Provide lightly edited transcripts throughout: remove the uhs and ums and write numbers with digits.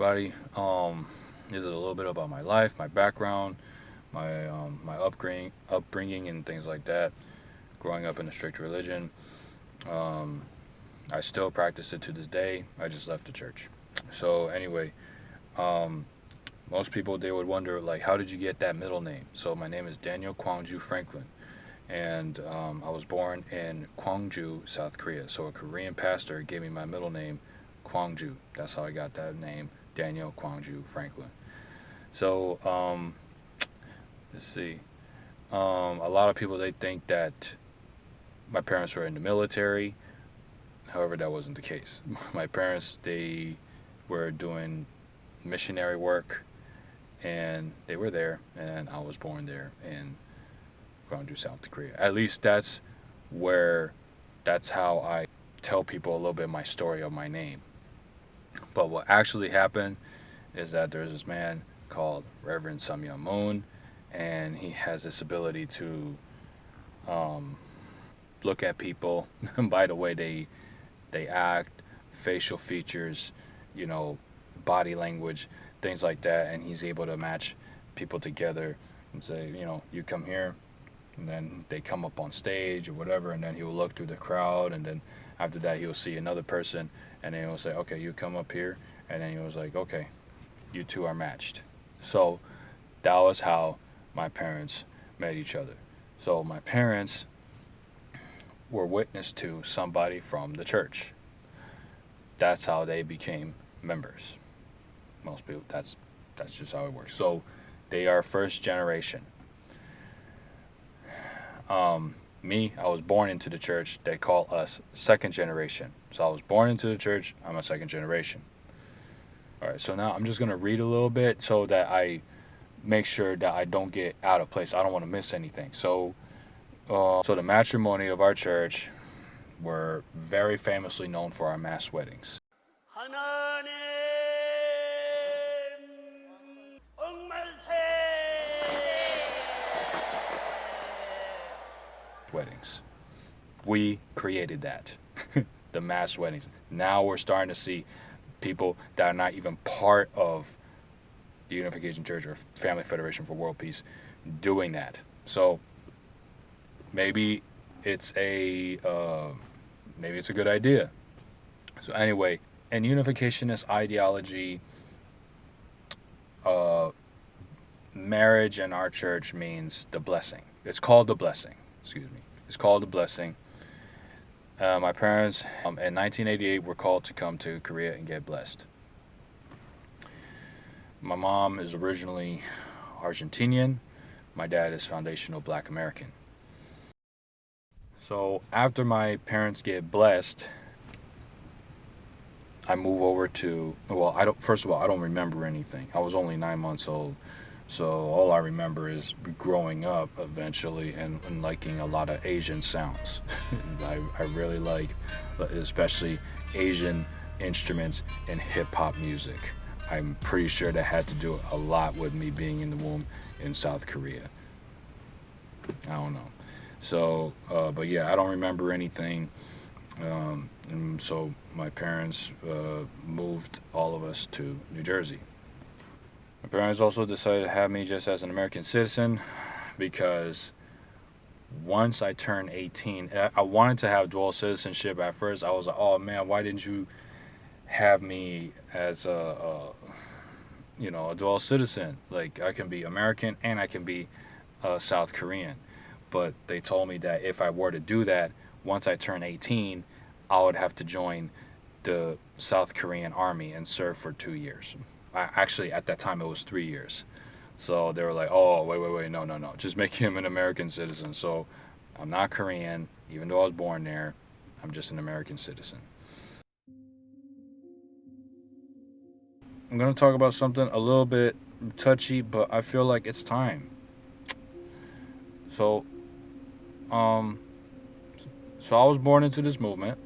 everybody. This is a little bit about my life, my background, my upbringing, and things like that. Growing up in a strict religion, um, I still practice it to this day. I just left the church. So anyway, um, most people they would wonder like, how did you get that middle name? So my name is Daniel Kwang-Ju Franklin, and I was born in Kwang-Ju, South Korea. So a Korean pastor gave me my middle name, Kwang-Ju. That's how I got that name, Daniel Kwang-Ju Franklin. So let's see. A lot of people they think that my parents were in the military. However, that wasn't the case. My parents they were doing missionary work, and they were there, and I was born there in Gwangju, South Korea. At least where that's how I tell people a little bit my story of my name. But what actually happened is that there's this man called Reverend Samya Moon, and he has this ability to um, look at people by the way they act, facial features, you know, body language, things like that, and he's able to match people together and say, you know, you come here, and then they come up on stage or whatever, and then he will look through the crowd, and then after that he will see another person, and then he'll say, okay, you come up here, and then he was like, okay, you two are matched. So that was how my parents met each other. So my parents were witness to somebody from the church. That's how they became members. Most people, that's just how it works. So they are first generation. Me, I was born into the church. They call us second generation. So I was born into the church. I'm a second generation. All right. So now I'm just gonna read a little bit so that I make sure that I don't get out of place. I don't want to miss anything. So the matrimony of our church were very famously known for our mass weddings. Weddings. We created that. The mass weddings. Now we're starting to see people that are not even part of the Unification Church or Family Federation for World Peace doing that. So maybe it's a maybe it's a good idea. So anyway, in unificationist ideology, uh, marriage in our church means the blessing. It's called the blessing. Excuse me. It's called the blessing. My parents in 1988 were called to come to Korea and get blessed. My mom is originally Argentinian. My dad is foundational Black American. So after my parents get blessed, I move over to, well, I don't, first of all, I don't remember anything. I was only 9 months old. So all I remember is growing up eventually and liking a lot of Asian sounds. I really like, especially Asian instruments and hip hop music. I'm pretty sure that had to do a lot with me being in the womb in South Korea. I don't know. So, but yeah, I don't remember anything. And so my parents moved all of us to New Jersey. My parents also decided to have me just as an American citizen because once I turned 18, I wanted to have dual citizenship at first. I was like, oh man, why didn't you have me as a dual citizen? Like I can be American and I can be South Korean. But they told me that if I were to do that, once I turn 18, I would have to join the South Korean army and serve for 2 years. Actually, at that time, it was 3 years. So they were like, oh, wait, no. Just make him an American citizen. So I'm not Korean, even though I was born there. I'm just an American citizen. I'm going to talk about something a little bit touchy, but I feel like it's time. So, um, so I was born into this movement.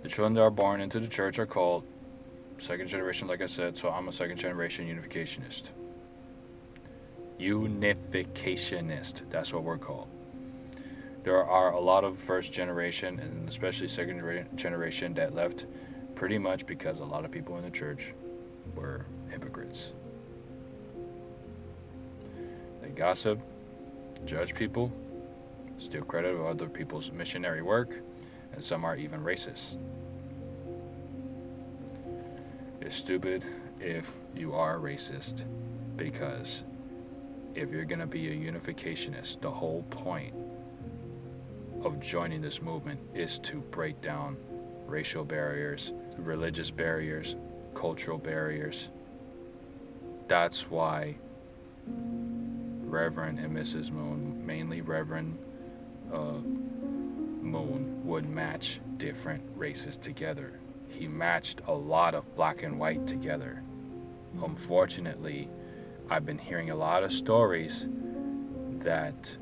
The children that are born into the church are called second generation, like I said, so I'm a second generation unificationist. Unificationist, that's what we're called. There are a lot of first generation and especially second generation that left pretty much because a lot of people in the church were hypocrites. They gossip, judge people, steal credit of other people's missionary work, and some are even racist. It's stupid if you are racist, because if you're going to be a unificationist, the whole point of joining this movement is to break down racial barriers, religious barriers, cultural barriers. That's why Reverend and Mrs. Moon, mainly Reverend Moon, would match different races together. He matched a lot of black and white together. Unfortunately, I've been hearing a lot of stories that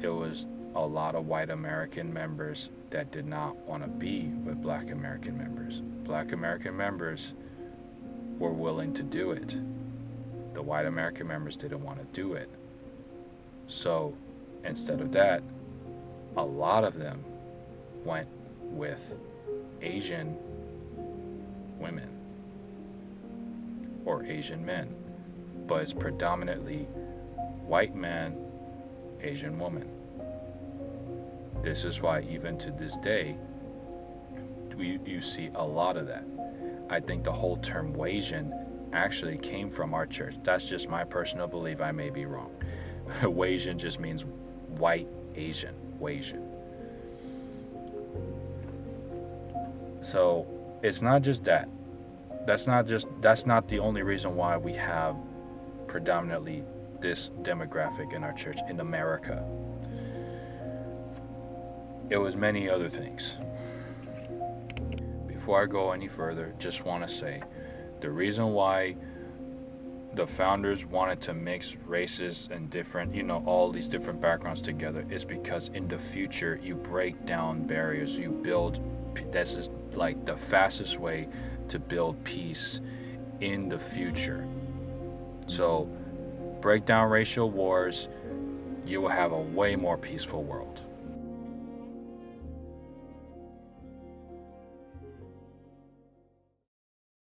it was a lot of white American members that did not want to be with black American members. Black American members were willing to do it. The white American members didn't want to do it. So instead of that, a lot of them went with Asian women or Asian men, but it's predominantly white man, Asian woman. This is why even to this day, you see a lot of that. I think the whole term Wasian actually came from our church. That's just my personal belief. I may be wrong. Wasian just means white Asian, Wasian. So it's not just that. That's not the only reason why we have predominantly this demographic in our church in America. It was many other things. Before I go any further, just want to say the reason why the founders wanted to mix races and different, all these different backgrounds together is because in the future you break down barriers, you build. This is like the fastest way to build peace in the future. So break down racial wars, you will have a way more peaceful world.